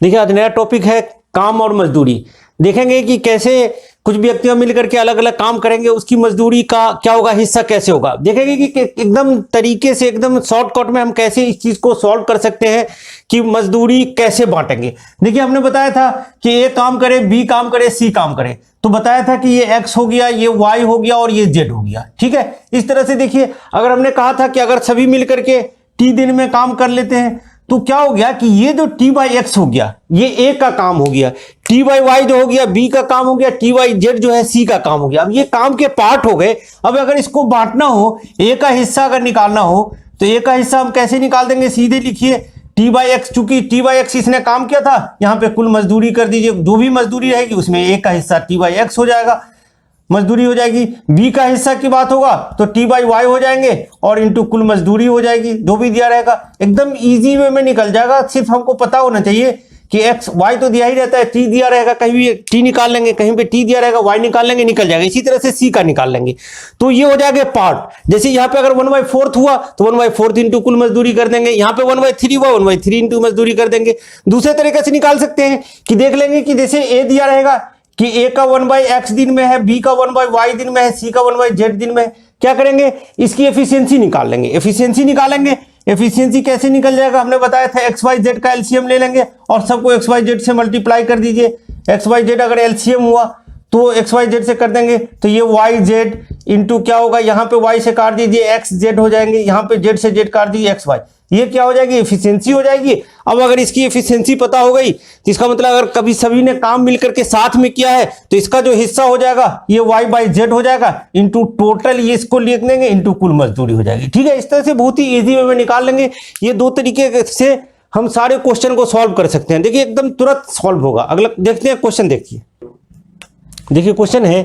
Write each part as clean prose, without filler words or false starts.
देखिए आज नया टॉपिक है काम और मजदूरी। देखेंगे कि कैसे कुछ व्यक्तियों मिलकर के अलग अलग काम करेंगे, उसकी मजदूरी का क्या होगा, हिस्सा कैसे होगा। देखेंगे कि एकदम तरीके से, एकदम शॉर्टकट में हम कैसे इस चीज को सॉल्व कर सकते हैं कि मजदूरी कैसे बांटेंगे। देखिए हमने बताया था कि ए काम करे, बी काम करे, सी काम करे, तो बताया था कि ये एक्स हो गया, ये वाई हो गया और ये जेड हो गया। ठीक है, इस तरह से देखिए अगर हमने कहा था कि अगर सभी मिलकर के टी दिन में काम कर लेते हैं तो क्या हो गया कि ये जो टी बाई एक्स हो गया ये ए का काम हो गया, टी बाई वाई जो हो गया बी का काम हो गया, टी बाई जेड जो है सी का काम हो गया। अब ये काम के पार्ट हो गए। अब अगर इसको बांटना हो, ए का हिस्सा अगर निकालना हो तो ए का हिस्सा हम कैसे निकाल देंगे, सीधे लिखिए टी बाई एक्स, चूंकि टी बाई एक्स इसने काम किया था, यहाँ पे कुल मजदूरी कर दीजिए, जो भी मजदूरी रहेगी उसमें ए का हिस्सा टी बाई एक्स हो जाएगा, मजदूरी हो जाएगी। बी का हिस्सा की बात होगा तो टी बाई वाई हो जाएंगे और इंटू कुल मजदूरी हो जाएगी, जो भी दिया रहेगा। एकदम इजी वे में निकल जाएगा। सिर्फ हमको पता होना चाहिए कि एक्स वाई तो दिया ही रहता है, टी दिया रहेगा, कहीं भी टी निकाल लेंगे, कहीं पे टी दिया रहेगा वाई निकाल लेंगे, निकल जाएगा। इसी तरह से सी का निकाल लेंगे तो ये हो जाएगा पार्ट। जैसे यहाँ पे अगर 1/4 हुआ तो 1/4 इंटू कुल मजदूरी कर देंगे, यहाँ पे 1/3 हुआ 1/3 इंटू मजदूरी कर देंगे। दूसरे तरीके से निकाल सकते हैं कि देख लेंगे कि जैसे ए दिया रहेगा कि ए का 1/x दिन में है, बी का 1/y दिन में है, सी का 1/z दिन में है, क्या करेंगे इसकी एफिशिएंसी निकाल लेंगे। एफिशिएंसी निकालेंगे, एफिशिएंसी कैसे निकल जाएगा, हमने बताया था एक्स वाई जेड का एलसीएम ले लेंगे और सबको एक्स वाई जेड से मल्टीप्लाई कर दीजिए। एक्स वाई जेड अगर एलसीएम हुआ तो एक्स वाई जेड से कर देंगे तो ये वाई जेड इंटू क्या होगा, यहाँ पे वाई से काट दीजिए एक्स जेड हो जाएंगे, यहाँ पे जेड से जेड काट दीजिए एक्स वाई, ये क्या हो जाएगी एफिशिएंसी हो जाएगी। अब अगर इसकी एफिशिएंसी पता हो गई तो इसका मतलब अगर कभी सभी ने काम मिलकर के साथ में किया है तो इसका जो हिस्सा हो जाएगा ये वाई बाई जेड हो जाएगा इंटू टोटल, ये इसको लिख देंगे इंटू कुल मजदूरी हो जाएगी। ठीक है, इस तरह से बहुत ही इजी वे में निकाल लेंगे। ये दो तरीके से हम सारे क्वेश्चन को सॉल्व कर सकते हैं। देखिए एकदम तुरंत सॉल्व होगा। अगला देखते हैं क्वेश्चन। देखिए क्वेश्चन है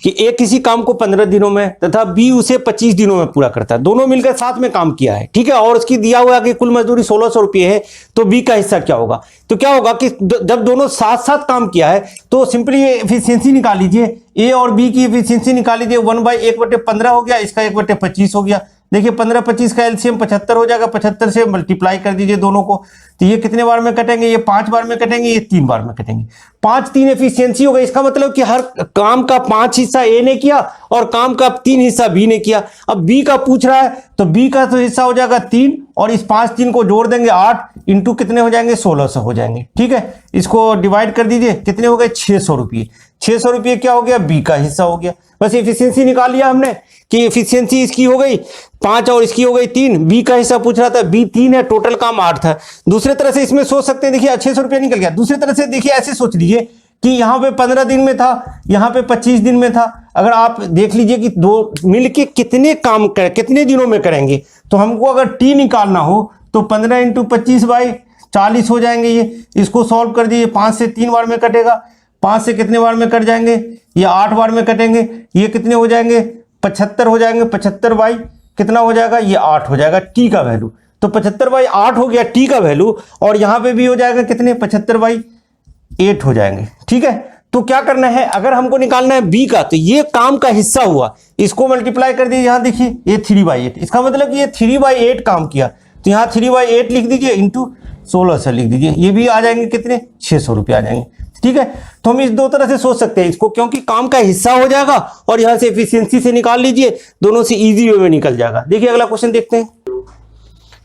कि ए किसी काम को 15 दिनों में तथा बी उसे 25 दिनों में पूरा करता है। दोनों मिलकर साथ में काम किया है, ठीक है, और उसकी दिया हुआ कि कुल मजदूरी 1600 रुपये है, तो बी का हिस्सा क्या होगा। तो क्या होगा कि जब दोनों साथ साथ काम किया है तो सिंपली एफिशिएंसी निकाल लीजिए, ए और बी की एफिशिएंसी निकाल लीजिए। 1/1/15 हो गया, इसका 1/25 हो गया। देखिए 15-25 का एलसीएम 75 हो जाएगा, 75 से मल्टीप्लाई कर दीजिए दोनों को, तो ये कितने बार में कटेंगे, ये 5 बार में कटेंगे, ये 3 बार में कटेंगे। 5-3 एफिशिएंसी हो गई। इसका मतलब कि हर काम का 5 हिस्सा ए ने किया और काम का 3 हिस्सा बी ने किया। अब बी का पूछ रहा है तो बी का तो हिस्सा हो जाएगा 3 और इस 5-3 को जोड़ देंगे 8 इंटू कितने हो जाएंगे 1600 हो जाएंगे। ठीक है, इसको डिवाइड कर दीजिए, कितने हो गए 600 रुपये। 600 रुपये क्या हो गया, बी का हिस्सा हो गया। बस एफिशिएंसी निकाल लिया हमने कि एफिशिएंसी इसकी हो गई 5 और इसकी हो गई 3। बी का हिस्सा पूछ रहा था, बी 3 है, टोटल काम 8 था। दूसरे तरह से इसमें सोच सकते हैं, देखिए 600 रुपये निकल गया। दूसरी तरह से देखिए ऐसे सोच लीजिए कि यहाँ पे 15 दिन में था, यहाँ पे 25 दिन में था। अगर आप देख लीजिए कि दो मिलके कितने काम कर, कितने दिनों में करेंगे, तो हमको अगर टी निकालना हो तो 15 इंटू 25/40 हो जाएंगे। ये इसको सॉल्व कर दीजिए, 5 से 3 बार में कटेगा, 5 से कितने बार में कट जाएंगे, ये 8 बार में कटेंगे। ये कितने हो जाएंगे 75 हो जाएंगे, 75 बाई कितना हो जाएगा, ये 8 हो जाएगा टी का वैल्यू। तो 75/8 हो गया टी का वैल्यू और यहाँ पे भी हो जाएगा कितने 75/8 हो जाएंगे। ठीक है, तो क्या करना है, अगर हमको निकालना है बी का तो ये काम का हिस्सा हुआ, इसको मल्टीप्लाई कर दीजिए। यहाँ देखिए ये 3/8, इसका मतलब कि ये 3/8 काम किया, तो यहाँ 3/8 लिख दीजिए इंटू 1600 लिख दीजिए, ये भी आ जाएंगे कितने 600 रुपये आ जाएंगे। ठीक है, तो हम इस दो तरह से सोच सकते हैं इसको, क्योंकि काम का हिस्सा हो जाएगा और यहाँ से एफिशिएंसी से निकाल लीजिए, दोनों से इजी वे में निकल जाएगा। देखिए अगला क्वेश्चन देखते हैं।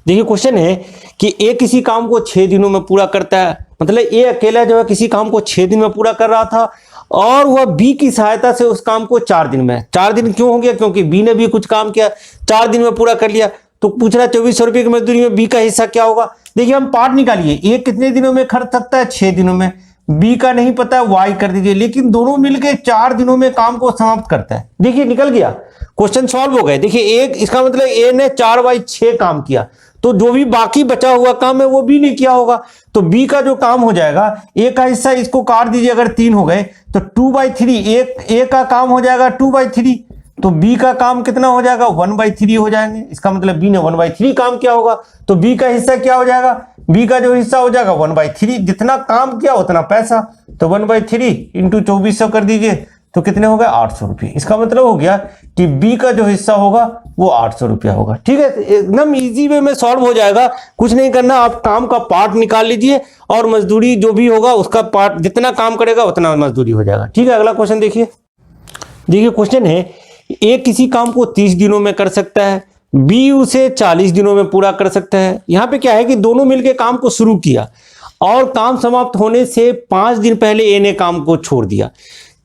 देखिए क्वेश्चन है कि ए किसी काम को 6 दिनों में पूरा करता है, मतलब ए अकेला जो है किसी काम को 6 दिन में पूरा कर रहा था और वह बी की सहायता से उस काम को 4 दिन में। 4 दिन क्यों हो गया, क्योंकि बी ने भी कुछ काम किया, 4 दिन में पूरा कर लिया। तो पूछ रहा है 2400 रुपये की मजदूरी में बी का हिस्सा क्या होगा। देखिए हम पार्ट निकालिए, ए कितने दिनों में खर्च सकता है 6 दिनों में, बी का नहीं पता है वाई कर दीजिए, लेकिन दोनों मिलके 4 दिनों में काम को समाप्त करता है। देखिए निकल गया, क्वेश्चन सॉल्व हो गए। देखिए एक इसका मतलब ए ने 4/6 काम किया, तो जो भी बाकी बचा हुआ काम है वो बी ने किया होगा। तो बी का जो काम हो जाएगा, ए का हिस्सा इसको काट दीजिए, अगर 3 हो गए तो 2/3, ए का काम हो जाएगा 2/3, तो बी का काम कितना हो जाएगा 1/3 हो जाएंगे। इसका मतलब बी ने 1/3 काम किया होगा, तो बी का हिस्सा क्या हो जाएगा, बी का जो हिस्सा हो जाएगा 1/3, जितना काम किया उतना पैसा, तो 1/3 इंटू 2400 कर दीजिए, तो कितने हो गए 800 रुपये। इसका मतलब हो गया कि बी का जो हिस्सा होगा वो 800 रुपया होगा। ठीक है, एकदम इजी वे में सॉल्व हो जाएगा, कुछ नहीं करना, आप काम का पार्ट निकाल लीजिए और मजदूरी जो भी होगा उसका पार्ट, जितना काम करेगा उतना मजदूरी हो जाएगा। ठीक है, अगला क्वेश्चन देखिए। देखिए क्वेश्चन है, ए किसी काम को 30 दिनों में कर सकता है, बी उसे 40 दिनों में पूरा कर सकता है। यहाँ पे क्या है कि दोनों मिलकर काम को शुरू किया और काम समाप्त होने से 5 दिन पहले ए ने काम को छोड़ दिया।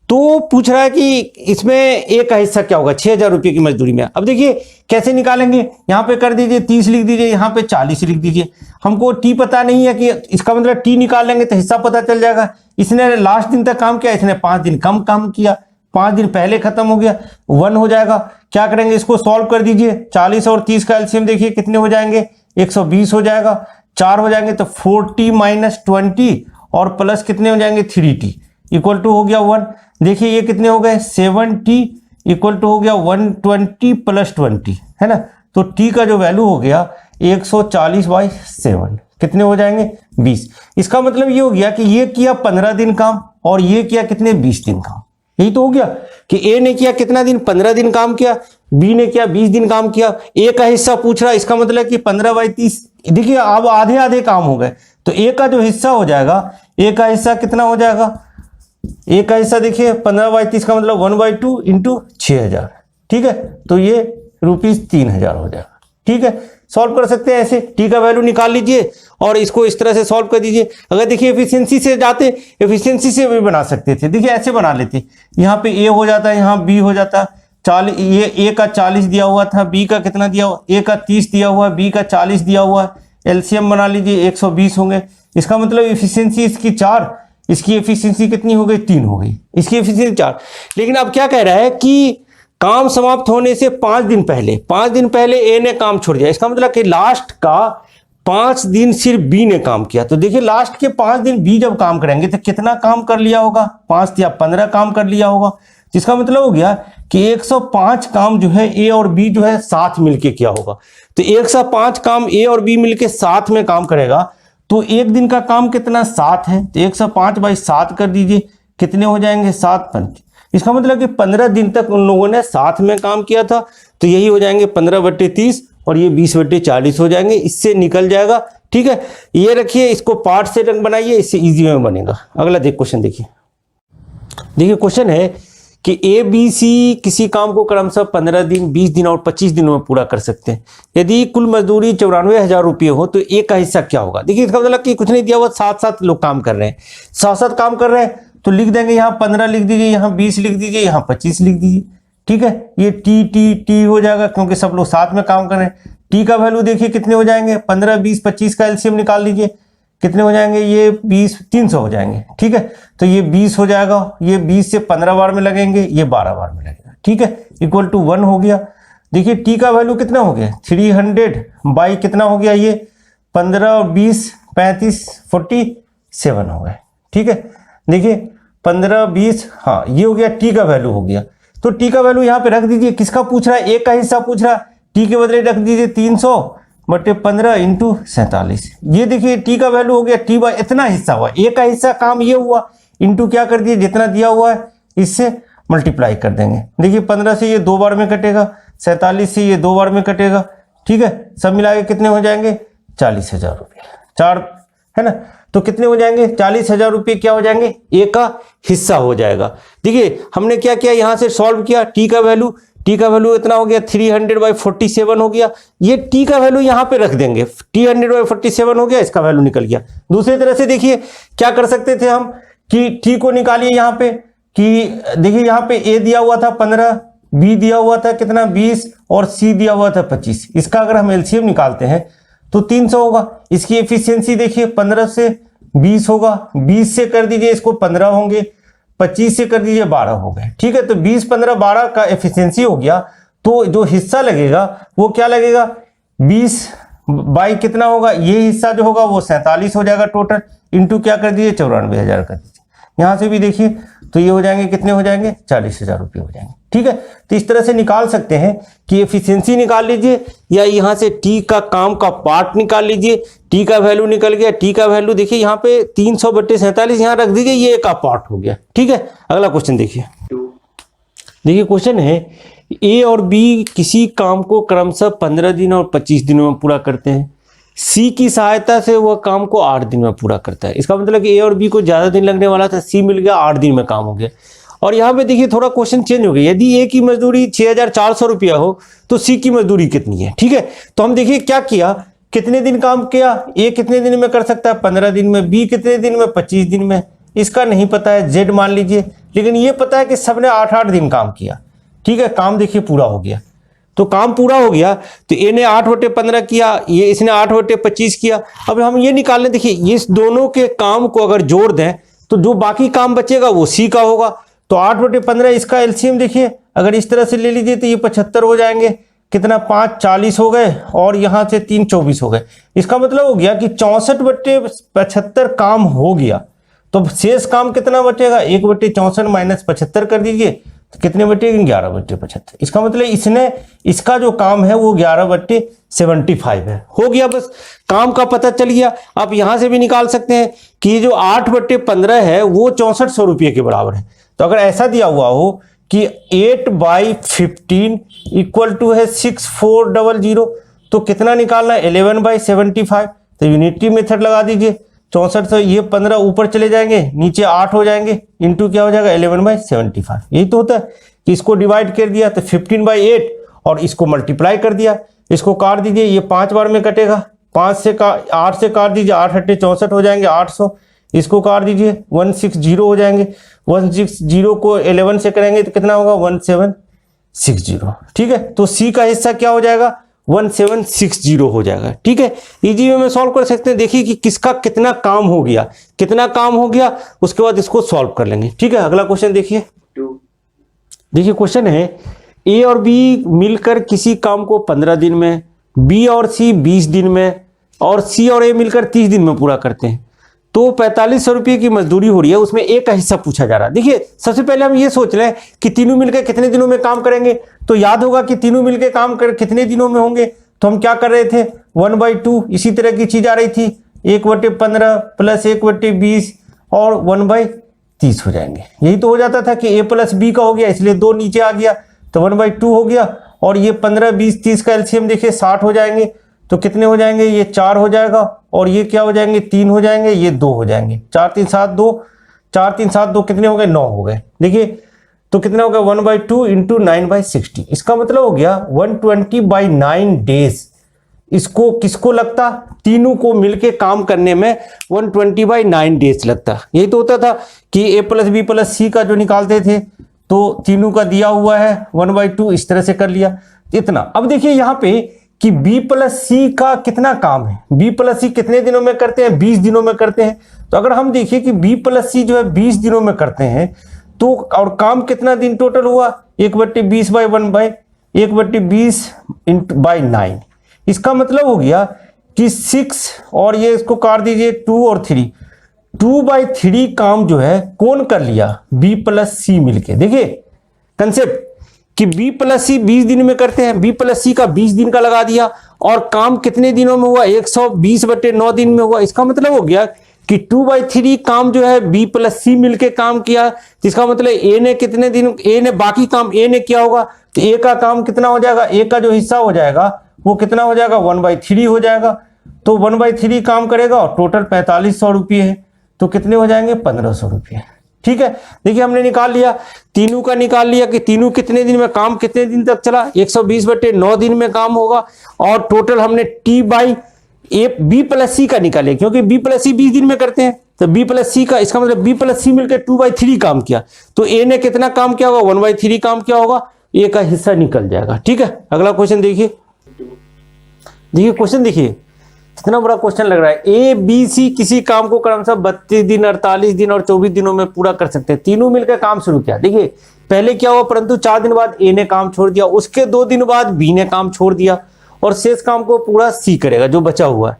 तो पूछ रहा है कि इसमें ए का हिस्सा क्या होगा 6000 रुपये की मजदूरी में। अब देखिए कैसे निकालेंगे, यहाँ पे कर दीजिए 30 लिख दीजिए, यहाँ पे 40 लिख दीजिए। हमको टी पता नहीं है कि इसका मतलब टी निकाल लेंगे तो हिस्सा पता चल जाएगा। इसने लास्ट दिन तक काम किया, इसने 5 दिन कम काम किया, 5 दिन पहले खत्म हो गया, 1 हो जाएगा। क्या करेंगे, इसको सॉल्व कर दीजिए। 40 और 30 का एलसीएम देखिए कितने हो जाएंगे, 120 हो जाएगा। 4 हो जाएंगे तो 40 माइनस 20 और प्लस कितने हो जाएंगे 3t इक्वल टू हो गया 1। देखिए ये कितने हो गए 7t इक्वल टू हो गया 120 प्लस 20, है ना। तो t का जो वैल्यू हो गया 140/7 कितने हो जाएंगे 20। इसका मतलब ये हो गया कि ये किया 15 दिन काम और ये किया कितने 20 दिन काम। यही तो हो गया कि ए ने किया कितना दिन 15 दिन काम किया, बी ने किया 20 दिन काम किया। ए का हिस्सा पूछ रहा है, इसका मतलब कि 15/30। देखिए अब आधे आधे काम हो गए, तो ए का जो हिस्सा हो जाएगा, ए का हिस्सा कितना हो जाएगा, ए का हिस्सा देखिए 15/30 का मतलब 1/2 इंटू 6000। ठीक है, तो ये ₹3000 हो जाएगा। ठीक है, सॉल्व कर सकते हैं ऐसे। टी का वैल्यू निकाल लीजिए और इसको इस तरह से सॉल्व कर दीजिए। अगर देखिए एफिशिएंसी से जाते, एफिशिएंसी से भी बना सकते थे। देखिए ऐसे बना लेते, यहाँ पे ए हो जाता है, यहाँ बी हो जाता। 40, ये ए का 40 दिया हुआ था, बी का कितना दिया हुआ, ए का 30 दिया हुआ है, बी का 40 दिया हुआ है। एलसीएम बना लीजिए 120 होंगे। इसका मतलब एफिशिएंसी इसकी 4, इसकी एफिशिएंसी कितनी हो गई 3 हो गई, इसकी एफिशिएंसी 4। लेकिन अब क्या कह रहा है कि काम समाप्त होने से 5 दिन पहले ए ने काम छोड़ दिया। इसका मतलब कि लास्ट का 5 दिन सिर्फ बी ने काम किया। तो देखिए लास्ट के 5 दिन बी जब काम करेंगे तो कितना काम कर लिया होगा, 5 या 15 काम कर लिया होगा। जिसका मतलब हो गया कि 105 काम जो है ए और बी जो है साथ मिलके किया होगा। तो 105 काम ए और बी मिलके साथ में काम करेगा, तो एक दिन का काम कितना 7 है, तो 105/7 कर दीजिए, कितने हो जाएंगे 7 5। इसका मतलब कि 15 दिन तक उन लोगों ने साथ में काम किया था। तो यही हो जाएंगे 15/30 और ये 20/40 हो जाएंगे, इससे निकल जाएगा। ठीक है, ये रखिए, इसको पार्ट से रंग बनाइए, इससे इजी में बनेगा। अगला क्वेश्चन देखिए। क्वेश्चन है कि ए बी सी किसी काम को क्रमशः 15 दिन 20 दिन और 25 दिनों में पूरा कर सकते हैं। यदि कुल मजदूरी 94,000 रुपये हो तो ए का हिस्सा क्या होगा। देखिए इसका मतलब कि कुछ नहीं दिया हुआ, 7 लोग काम कर रहे हैं, 7 काम कर रहे हैं। तो लिख देंगे यहाँ 15 लिख दीजिए, यहाँ 20 लिख दीजिए, यहाँ 25 लिख दीजिए। ठीक है, ये टी हो जाएगा क्योंकि सब लोग साथ में काम कर रहे हैं। टी का वैल्यू देखिए कितने हो जाएंगे, 15 20 25 का एलसीएम निकाल लीजिए, कितने हो जाएंगे, ये 20 300 हो जाएंगे। ठीक है, तो ये 20 हो जाएगा, ये 20 से 15 बार में लगेंगे, ये 12 बार में लगेगा। ठीक है, इक्वल टू 1 हो गया। देखिए टी का वैल्यू कितना हो गया 300 कितना हो गया, ये 15 20 35 47 हो गए। ठीक है, देखिए 15 20, हाँ ये हो गया, टी का वैल्यू हो गया। तो टी का वैल्यू यहाँ पे रख दीजिए। किसका पूछ रहा है, ए का हिस्सा पूछ रहा है, टी के बदले रख दीजिए 300/15 इंटू 47। ये देखिए टी का वैल्यू हो गया, टी बाय इतना हिस्सा हुआ, ए का हिस्सा काम ये हुआ, इंटू क्या कर दिए, जितना दिया हुआ है इससे मल्टीप्लाई कर देंगे। देखिए 15 से ये 2 बार में कटेगा, 47 से ये 2 बार में कटेगा। ठीक है, सब मिला के कितने हो जाएंगे 40,000 रुपये, 4 है ना। तो कितने हो जाएंगे 40,000 रुपये क्या हो जाएंगे, ए का हिस्सा हो जाएगा। देखिए हमने क्या किया, यहाँ से सॉल्व किया, टी का वैल्यू इतना हो गया 300/47 हो गया। ये टी का वैल्यू यहाँ पे रख देंगे, 300/47 हो गया, इसका वैल्यू निकल गया। दूसरी तरह से देखिए क्या कर सकते थे हम कि टी को निकालिए यहाँ पे, कि देखिए यहाँ पे ए दिया हुआ था 15, बी दिया हुआ था कितना 20 और सी दिया हुआ था 25। इसका अगर हम एलसीएम निकालते हैं तो 300 होगा। इसकी एफिशिएंसी देखिए 15 से 20 होगा, 20 से कर दीजिए इसको 15 होंगे, 25 से कर दीजिए 12 हो गए। ठीक है, तो 20 15 12 का एफिशिएंसी हो गया। तो जो हिस्सा लगेगा वो क्या लगेगा, 20 बाई कितना होगा, ये हिस्सा जो होगा वो 47 हो जाएगा टोटल, इंटू क्या कर दीजिए 94,000 कर दीजिए। यहाँ से भी देखिए तो ये हो जाएंगे कितने हो जाएंगे 40,000 रुपये हो जाएंगे। ठीक है, तो इस तरह से निकाल सकते हैं कि एफिशिएंसी निकाल लीजिए या यहाँ से टी का काम का पार्ट निकाल लीजिए। टी का वैल्यू निकल गया, टी का वैल्यू देखिए यहाँ पे 300/47 यहाँ रख दीजिए, ये का पार्ट हो गया। ठीक है, अगला क्वेश्चन देखिए। क्वेश्चन है ए और बी किसी काम को क्रमशः 15 दिन और 25 दिनों में पूरा करते हैं। सी की सहायता से वह काम को 8 दिन में पूरा करता है। इसका मतलब कि ए और बी को ज़्यादा दिन लगने वाला था, सी मिल गया, 8 दिन में काम हो गया। और यहाँ पे देखिए थोड़ा क्वेश्चन चेंज हो गया। यदि ए की मजदूरी 6400 रुपया हो तो सी की मजदूरी कितनी है? ठीक है, तो हम देखिए क्या किया, कितने दिन काम किया, ए कितने दिन में कर सकता है, 15 दिन में, बी कितने दिन में, 25 दिन में। इसका नहीं पता है, जेड मान लीजिए, लेकिन ये पता है कि सबने 8-8 दिन काम किया। ठीक है, काम देखिए पूरा हो गया। तो काम पूरा हो गया तो ए ने 8/15 किया, ये इसने 8/25 किया। अब हम ये निकाल लें, देखिए इस दोनों के काम को अगर जोड़ दें तो जो बाकी काम बचेगा वो सी का होगा। तो 8/15 इसका एलसीएम देखिए, अगर इस तरह से ले लीजिए तो ये 75 हो जाएंगे। कितना, 5 40 हो गए और यहाँ से 3 24 हो गए। इसका मतलब हो गया कि 64/75 काम हो गया। तो शेष काम कितना बचेगा, 1/64 माइनस 75 कर दीजिए तो कितने बचेंगे, 11/75। इसका मतलब इसने, इसका जो काम है वो 11/75 है। हो गया, बस काम का पता चल गया। आप यहां से भी निकाल सकते हैं कि जो 8/15 है वो 6400 रुपये के बराबर है। तो अगर ऐसा दिया हुआ हो कि 8/15 इक्वल टू है 6400, तो कितना निकालना है, 11/75। तो यूनिटी मेथड लगा दीजिए, 64 से ये 15 ऊपर चले जाएंगे, नीचे 8 हो जाएंगे, इंटू क्या हो जाएगा, 11/75। यही तो होता है कि इसको डिवाइड कर दिया तो 15/8 और इसको मल्टीप्लाई कर दिया। इसको काट दीजिए, ये 5 बार में कटेगा, 8 से काट दीजिए, 8×8 = 64 हो जाएंगे, 800। इसको काट दीजिए, 160 हो जाएंगे, 160 को 11 से करेंगे तो कितना होगा, 1760। ठीक है, तो सी का हिस्सा क्या हो जाएगा, 1760 हो जाएगा। ठीक है, इजी वे में सॉल्व कर सकते हैं। देखिए कि किसका कितना काम हो गया, कितना काम हो गया, उसके बाद इसको सॉल्व कर लेंगे। ठीक है, अगला क्वेश्चन देखिए। देखिए क्वेश्चन है, ए और बी मिलकर किसी काम को 15 दिन में, बी और सी 20 दिन में और सी और ए मिलकर 30 दिन में पूरा करते हैं। तो 4500 रुपये की मजदूरी हो रही है, उसमें ए का हिस्सा पूछा जा रहा है। देखिए सबसे पहले हम ये सोच लें कि तीनों मिलकर कितने दिनों में काम करेंगे। तो याद होगा कि तीनों मिलकर काम कर कितने दिनों में होंगे। तो हम क्या कर रहे थे, 1/2 इसी तरह की चीज आ रही थी, 1/15 प्लस 1/20 और 1/30 हो जाएंगे। यही तो हो जाता था कि ए प्लस बी का हो गया, इसलिए 2 नीचे आ गया तो 1/2 हो गया। और ये 15 20 30 का एलसीएम देखिए 60 हो जाएंगे। तो कितने हो जाएंगे, ये 4 हो जाएगा और ये क्या हो जाएंगे, 3 हो जाएंगे, ये 2 हो जाएंगे। 4 3 7 2, 4 3 7 2 कितने हो गए, 9 हो गए। देखिए तो कितना हो गया, 1/2 इंटू 9/60। इसका मतलब हो गया 120/9 डेज। इसको किसको लगता, तीनों को मिलके काम करने में 120/9 डेज लगता। यही तो होता था कि ए प्लस बी प्लस सी का जो निकालते थे तो तीनों का दिया हुआ है 1/2, इस तरह से कर लिया इतना। अब देखिए यहाँ पे कि B प्लस सी का कितना काम है, B प्लस सी कितने दिनों में करते हैं, 20 दिनों में करते हैं। तो अगर हम देखिए कि B प्लस सी जो है 20 दिनों में करते हैं तो, और काम कितना दिन टोटल हुआ, 1/20/9। इसका मतलब हो गया कि 6 और ये इसको काट दीजिए 2 और 3, 2/3 काम जो है कौन कर लिया, B प्लस सी मिलके। देखिए कंसेप्ट कि B प्लस सी 20 दिन में करते हैं, B प्लस सी का 20 दिन का लगा दिया और काम कितने दिनों में हुआ, 120/9 दिन में हुआ। इसका मतलब हो गया कि 2/3 काम जो है B प्लस सी मिलके काम किया। इसका मतलब ए ने कितने दिन, ए ने बाकी काम ए ने किया होगा, तो ए का काम कितना हो जाएगा, ए का जो हिस्सा हो जाएगा वो कितना हो जाएगा, 1/3 हो जाएगा। तो 1/3 काम करेगा और टोटल 4500 रुपये है, तो कितने हो जाएंगे, 1500 रुपये। ठीक है, देखिए हमने निकाल लिया, तीनों का निकाल लिया कि तीनों कितने दिन में काम, कितने दिन तक चला, 120/9 दिन में काम होगा। और टोटल हमने B प्लस सी का निकाले, क्योंकि B प्लस सी 20 दिन में करते हैं। तो B प्लस सी का, इसका मतलब B प्लस सी मिलकर 2/3 काम किया। तो ए ने कितना काम किया होगा, 1/3 काम किया होगा, ए का हिस्सा निकल जाएगा। ठीक है, अगला क्वेश्चन देखिए। देखिए क्वेश्चन देखिए कितना बड़ा क्वेश्चन लग रहा है। ए बी सी किसी काम को क्रमशः 32 दिन 48 दिन और 24 दिनों में पूरा कर सकते हैं। तीनों मिलकर काम शुरू किया। देखिए पहले क्या हुआ, परंतु 4 दिन बाद ए ने काम छोड़ दिया, उसके 2 दिन बाद बी ने काम छोड़ दिया और शेष काम को पूरा सी करेगा जो बचा हुआ है।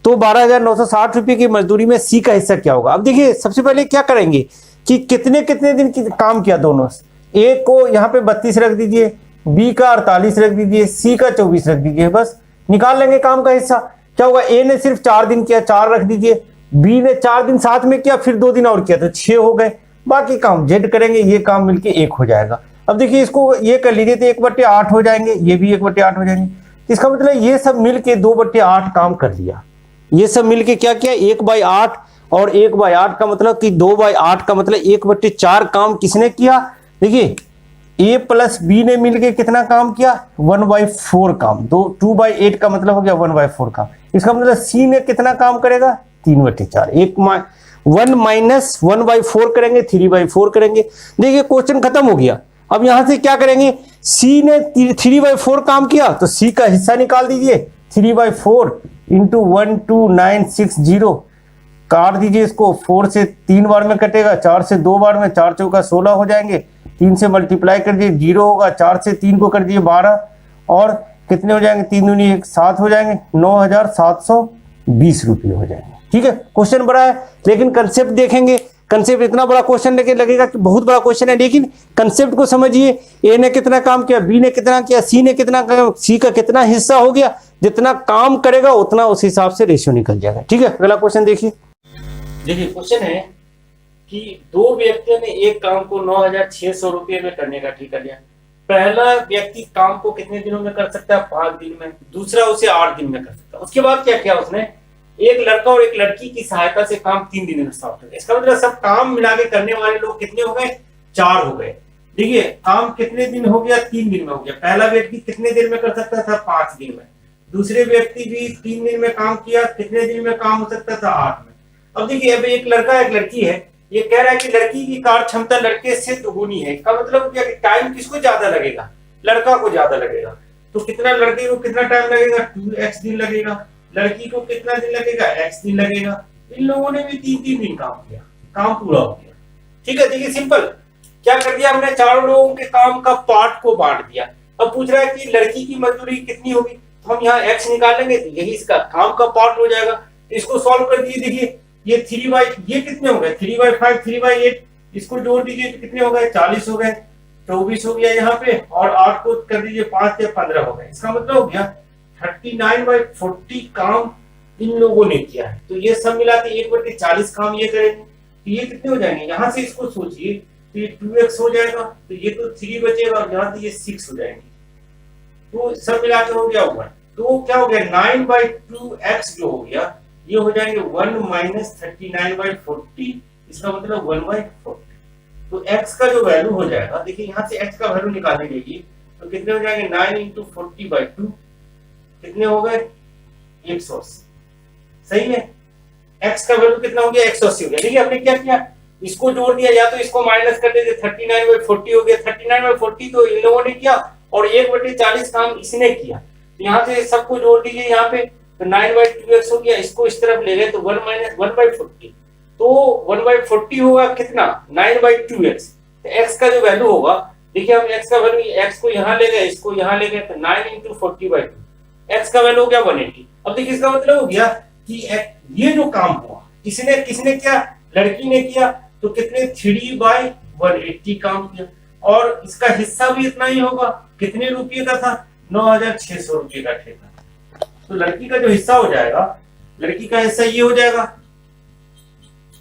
तो 12,960 रुपये की मजदूरी में सी का हिस्सा क्या होगा। अब देखिए सबसे पहले क्या करेंगे कि कितने कितने दिन की काम किया दोनों। ए को यहाँ पे 32 रख दीजिए, बी का 48 रख दीजिए, सी का 24 रख दीजिए, बस निकाल लेंगे काम का हिस्सा। क्या होगा, ए ने सिर्फ 4 दिन किया, 4 रख दीजिए, बी ने 4 दिन साथ में किया, फिर 2 दिन और किया तो 6 हो गए। बाकी काम जेड करेंगे, ये काम मिलके 1 हो जाएगा। अब देखिए इसको ये कर लीजिए तो 1/8 हो जाएंगे, ये भी 1/8 हो जाएंगे। इसका मतलब ये सब मिलके 2/8 काम कर लिया। ये सब मिलके क्या किया, 1/8 और 1/8 का मतलब कि 2/8 का मतलब 1/4 काम किसने किया। देखिए ए प्लस बी ने मिलके कितना काम किया, 1/4 काम। 2/8 का मतलब हो गया 1/4 काम। इसका मतलब सी ने कितना काम करेगा, 3/4। 1 माइनस 1/4 करेंगे, 3/4 करेंगे। देखिए क्वेश्चन खत्म हो गया। अब यहां से क्या करेंगे, सी ने 3/4 काम किया तो सी का हिस्सा निकाल दीजिए। 3/4 इंटू 12960 काट दीजिए इसको। 4 से 3 बार में कटेगा, 4 से 2 बार में, 4 चौका 16 हो जाएंगे। 3 से मल्टीप्लाई कर दीजिए, 0 होगा। 4 से 3 को कर दीजिए 12 और कितने हो जाएंगे, 3 दूनी 1 7 हो जाएंगे, 9720 रुपये हो जाएंगे। ठीक है, क्वेश्चन बड़ा है लेकिन कंसेप्ट देखेंगे। कंसेप्ट इतना बड़ा क्वेश्चन लेके लगेगा कि बहुत बड़ा क्वेश्चन है, लेकिन कंसेप्ट को समझिए। ए ने कितना काम किया, बी ने कितना किया, सी ने कितना काम, सी का कितना हिस्सा हो गया। जितना काम करेगा उतना उस हिसाब से रेशियो निकल जाएगा। ठीक है, अगला क्वेश्चन देखिए। देखिए क्वेश्चन है कि दो व्यक्तियों ने एक काम को 9600 रुपये में करने का ठेका लिया। पहला व्यक्ति काम को कितने दिनों में कर सकता है, 5 दिन में। दूसरा उसे 8 दिन में कर सकता है। उसके बाद क्या किया उसने, एक लड़का और एक लड़की की सहायता से काम 3 दिन में समाप्त हो गया। इसका मतलब सब काम मिला के करने वाले लोग कितने हो गए, 4 हो गए। देखिए काम कितने दिन हो गया, 3 दिन में हो गया। पहला व्यक्ति कितने दिन में कर सकता था, 5 दिन में। दूसरे व्यक्ति भी 3 दिन में काम किया, कितने दिन में काम हो सकता था, 8 में। अब देखिए अब एक लड़का एक लड़की है, ये कह रहा है कि लड़की की कार्य क्षमता लड़के से दोगुनी है। इसका मतलब क्या, टाइम किसको ज्यादा लगेगा, लड़का को ज्यादा लगेगा। तो कितना, लड़के को कितना टाइम लगेगा, 2x दिन लगेगा। लड़की को कितना दिन लगेगा, x दिन लगेगा। इन लोगों ने भी 3-3 दिन काम किया, काम पूरा हो गया। ठीक है, देखिए सिंपल क्या कर दिया हमने, चारों लोगों के काम का पार्ट को बांट दिया। अब पूछ रहा है कि लड़की की मजदूरी कितनी होगी, तो हम यहाँ x निकालेंगे तो यही इसका काम का पार्ट हो जाएगा। तो इसको सॉल्व कर दिए। देखिए ये 3 ये कितने हो गए, 3/5 3/8, इसको जोड़ दीजिए तो कितने हो गए, 40 हो गए। 24 हो गया यहाँ पे, और 8 को कर दीजिए 5 से 15 हो गए। इसका मतलब हो गया 39/40 काम इन लोगों ने किया है। तो ये सब मिला के 1/40 काम ये करेंगे। तो ये कितने हो जाएंगे, यहाँ से इसको सोचिए तो ये 2x हो जाएगा, तो ये तो 3 बचेगा और यहाँ से ये 6 हो जाएंगे। तो सब मिला के हो गया 1। तो क्या हो गया, 9/2x जो हो गया ये हो जाएंगे 1 माइनस 39/40। इसका मतलब 1/40। तो x का जो वैल्यू हो जाएगा, देखिए यहाँ से x का वैल्यू निकालने के लिए तो कितने हो जाएंगे, 9 इंटू 40/2 कितने हो गए, 180। सही है, x का वैल्यू कितना हो गया, 180 हो गया। देखिए हमने क्या किया, इसको जोड़ दिया, या तो इसको माइनस कर देते, 39/40 हो गया। 39/40 तो इन लोगों ने किया और 1/40 काम इसने किया। तो यहाँ से सबको जोड़ दीजिए यहाँ पे, तो 9/2x हो गया। इसको इस तरफ ले गए तो 1 माइनस 1/40, तो 1/40 होगा कितना, 9/2x। तो x का जो वैल्यू होगा, देखिए हम x का वैल्यू, x को यहाँ ले गए, इसको यहाँ ले गए, तो 9 इंटू 40/2, x का वैल्यू हो गया 180। अब देखिए इसका मतलब हो गया कि ये जो काम हुआ किसने किया, लड़की ने किया। तो कितने, 3/180 काम किया, और इसका हिस्सा भी इतना ही होगा। कितने रुपये का था, 9600 रुपये का ठेका। तो लड़की का जो हिस्सा हो जाएगा, लड़की का हिस्सा ये हो जाएगा।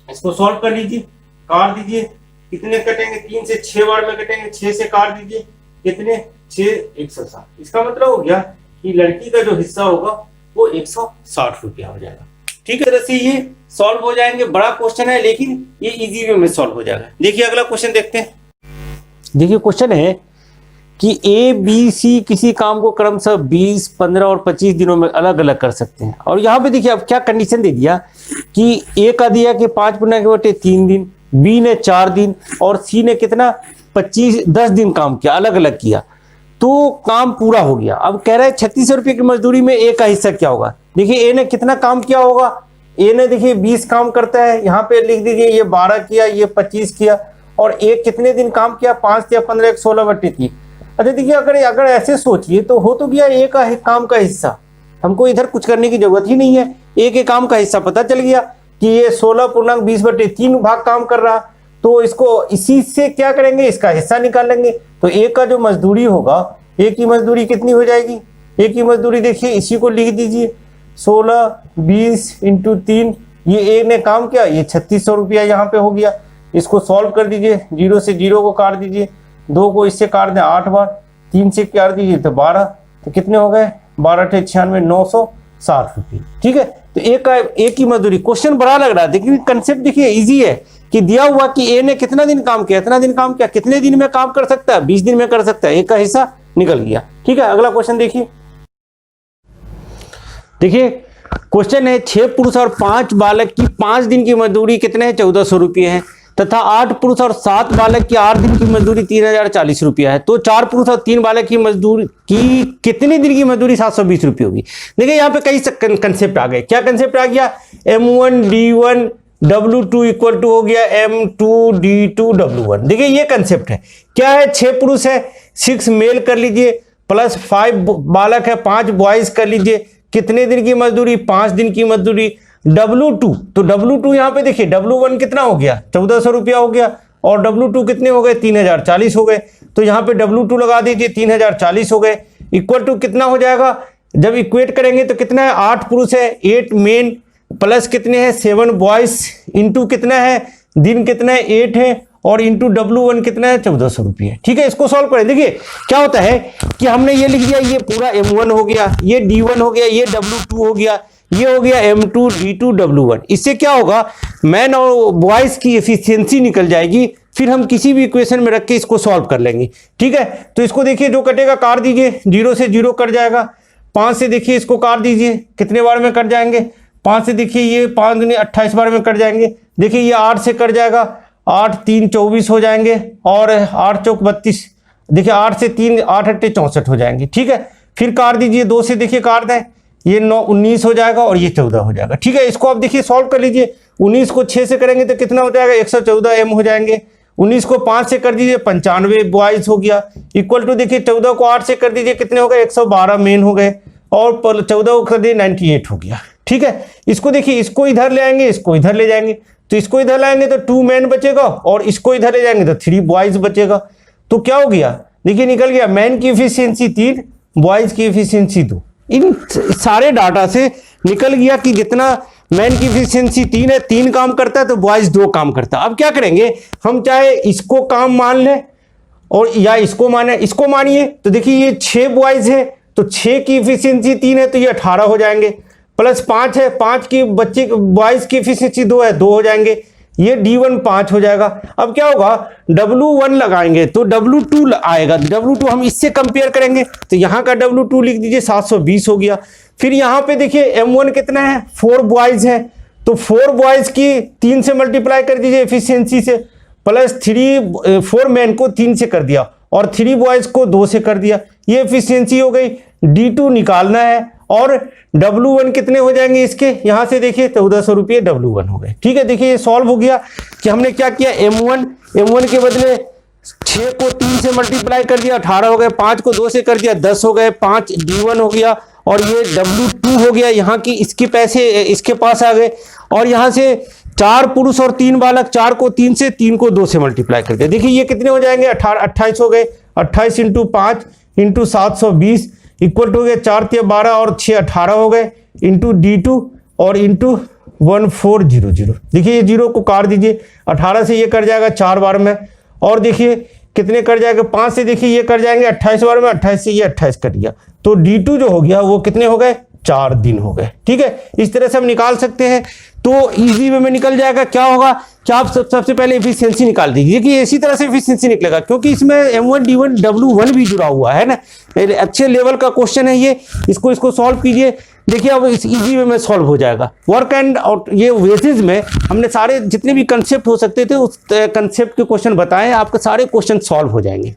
इसको सॉल्व कर लीजिए, काट दीजिए, कितने कटेंगे, 3 से 6 बार में कटेंगे, 6 से काट दीजिए, कितने, 6 160। इसका मतलब हो गया कि लड़की का जो हिस्सा होगा वो 160 रुपया हो जाएगा। ठीक है, तरह से ये सॉल्व हो जाएंगे। बड़ा क्वेश्चन है लेकिन ये इजी वे में सॉल्व हो जाएगा। देखिए अगला क्वेश्चन देखते हैं। देखिए क्वेश्चन है कि ए बी सी किसी काम को क्रमशः 20, 15 और 25 दिनों में अलग अलग कर सकते हैं। और यहाँ पे देखिए अब क्या कंडीशन दे दिया कि ए का दिया कि 5×3 दिन, बी ने 4 दिन और सी ने कितना 10 दिन काम किया, अलग अलग किया, तो काम पूरा हो गया। अब कह रहा है 3600 रुपये की मजदूरी में ए का हिस्सा क्या होगा। देखिए ए ने कितना काम किया होगा, ए ने देखिए 20 काम करता है, यहाँ पे लिख दीजिए ये 12 किया, ये 25 किया, और ए कितने दिन काम किया, 5 या 15, 16/3। अच्छा देखिए अगर ऐसे सोचिए तो हो तो गया ए का काम का हिस्सा। हमको इधर कुछ करने की जरूरत ही नहीं है, ए के काम का हिस्सा पता चल गया कि ये 16.20/3 भाग काम कर रहा। तो इसको इसी से क्या करेंगे, इसका हिस्सा निकाल लेंगे। तो ए का जो मजदूरी होगा, ए की मजदूरी कितनी हो जाएगी, ए की मजदूरी देखिए इसी को लिख दीजिए, 16 20 इंटू 3। ये ए ने काम किया, ये 3600 रुपया यहाँ पे हो गया। इसको सॉल्व कर दीजिए, 0 से 0 को काट दीजिए, 2 को इससे काट दें 8 बार, 3 से काट दीजिए तो 12, तो कितने हो गए 12 × 96 960 रुपये। ठीक है, तो एक की मजदूरी। क्वेश्चन बड़ा लग रहा है लेकिन कंसेप्ट देखिए इजी है कि दिया हुआ कि ए ने कितना दिन काम किया, इतना दिन काम किया, कितने दिन में काम कर सकता है, 20 दिन में कर सकता है, एक का हिस्सा निकल गया। ठीक है, अगला क्वेश्चन देखिए। देखिए क्वेश्चन है 6 पुरुष और 5 बालक की 5 दिन की मजदूरी कितने है 1400 रुपये है, तथा 8 पुरुष और 7 बालक की 8 दिन की मजदूरी 3040 रुपया है। तो 4 पुरुष और 3 बालक की मजदूरी की कितने दिन की मजदूरी 720 रुपये होगी। देखिए यहाँ पे कई कंसेप्ट आ गए। क्या कंसेप्ट आ गया, M1 D1 W2 equal to हो गया M2 D2 W1। देखिए ये कंसेप्ट है। क्या है, 6 पुरुष है 6 मेल कर लीजिए, प्लस 5 बालक है 5 बॉयज कर लीजिए, कितने दिन की मजदूरी 5 दिन की मजदूरी। W2, तो W2 यहाँ पे देखिए W1 कितना हो गया 1400 रुपया हो गया, और W2 कितने हो गए 3040 हो गए। तो यहाँ पे W2 लगा दीजिए 3040 हो गए, इक्वल टू कितना हो जाएगा, जब इक्वेट करेंगे तो कितना है 8 पुरुष है 8 मेन, प्लस कितने हैं 7 बॉयज, इंटू कितना है दिन कितना है 8 है, और इंटू W1 कितना है 1400 रुपये। ठीक है, इसको सॉल्व करें। देखिए क्या होता है कि हमने ये लिख दिया, ये पूरा M1 हो गया, ये D1 हो गया, ये W2 हो गया, ये हो गया M2 D2 W1। इससे क्या होगा, मैन और बॉयज की एफिशिएंसी निकल जाएगी, फिर हम किसी भी इक्वेशन में रख के इसको सॉल्व कर लेंगे। ठीक है, तो इसको देखिए जो कटेगा काट दीजिए, 0 से 0 कट जाएगा, 5 से देखिए इसको काट दीजिए, कितने बार में कट जाएंगे, 5 से देखिए ये 5 दूनी 28 बार में कट जाएंगे। देखिए ये 8 से कट जाएगा, 8 3 24 हो जाएंगे, और 8 चौक 32, देखिए 8 से 3 8 8 64 हो जाएंगे। ठीक है, फिर काट दीजिए, 2 से देखिए काट दें, ये 9 19 हो जाएगा, और ये 14 हो जाएगा। ठीक है, इसको आप देखिए सॉल्व कर लीजिए, 19 को 6 से करेंगे तो कितना हो जाएगा 114 M हो जाएंगे, 19 को 5 से कर दीजिए 95 बॉयज हो गया, इक्वल टू देखिए 14 को 8 से कर दीजिए कितने हो गए 112 मेन हो गए, और 14 को कर दिए 98 हो गया। ठीक है, इसको देखिए, इसको इधर ले आएंगे, इसको इधर ले जाएंगे, तो इसको इधर लाएंगे तो 2 मैन बचेगा, और इसको इधर ले जाएंगे तो 3 बॉयज बचेगा। तो क्या हो गया, देखिए निकल गया मैन की एफिशिएंसी 3, बॉयज की एफिशिएंसी 2। इन सारे डाटा से निकल गया कि जितना मैन की एफिशिएंसी 3 है, 3 काम करता है, तो बॉयज 2 काम करता है। अब क्या करेंगे, हम चाहे इसको काम मान लें और या इसको माने, इसको मानिए तो देखिए ये 6 बॉयज है, तो 6 की एफिशिएंसी 3 है, तो ये 18 हो जाएंगे, प्लस 5 है, 5 की बच्चे बॉयज की एफिशिएंसी 2 है, 2 हो जाएंगे, ये D1 5 हो जाएगा। अब क्या होगा, W1 लगाएंगे तो W2 आएगा, W2 हम इससे कंपेयर करेंगे, तो यहाँ का W2 लिख दीजिए 720 हो गया। फिर यहाँ पे देखिए M1 कितना है 4 बॉयज है, तो 4 बॉयज की 3 से मल्टीप्लाई कर दीजिए एफिशिएंसी से, प्लस 4 मैन को 3 से कर दिया, और 3 बॉयज को 2 से कर दिया, ये एफिशिएंसी हो गई। D2 निकालना है, और W1 कितने हो जाएंगे इसके, यहाँ से देखिए 1400 रुपये W1 हो गए। ठीक है, देखिए ये सॉल्व हो गया कि हमने क्या किया, M1 के बदले 6 को 3 से मल्टीप्लाई कर दिया 18 हो गए, 5 को 2 से कर दिया 10 हो गए, 5 D1 हो गया, और ये W2 हो गया, यहाँ की इसके पैसे इसके पास आ गए, और यहाँ से 4 पुरुष और 3 बालक, 4 को 3 से 3 को 2 से मल्टीप्लाई कर दिया। देखिए ये कितने हो जाएंगे 28 हो गए, 28 इंटू 5 इंटू 720 इक्वल टू हो गया 4 × 12 और 6 18 हो गए, इंटू D2 और इंटू 1400। देखिए ये 0 को काट दीजिए, 18 से ये कर जाएगा 4 बार में, और देखिए कितने कर जाएगा 5 से देखिए ये कर जाएंगे 28 बार में, 28 से ये 28 कर दिया, तो D2 जो हो गया वो कितने हो गए 4 दिन हो गए। ठीक है, इस तरह से हम निकाल सकते हैं, तो इजी वे में निकल जाएगा। क्या होगा कि आप सबसे पहले एफिशिएंसी निकाल दीजिए कि इसी तरह से एफिशिएंसी निकलेगा, क्योंकि इसमें M1 D1 W1 भी जुड़ा हुआ है ना, अच्छे लेवल का क्वेश्चन है ये, इसको सॉल्व कीजिए। देखिए अब इस इजी वे में सॉल्व हो जाएगा। वर्क एंड और ये वेजेस में हमने सारे जितने भी कंसेप्ट हो सकते थे उस कंसेप्ट के क्वेश्चन बताए, आपके सारे क्वेश्चन सॉल्व हो जाएंगे।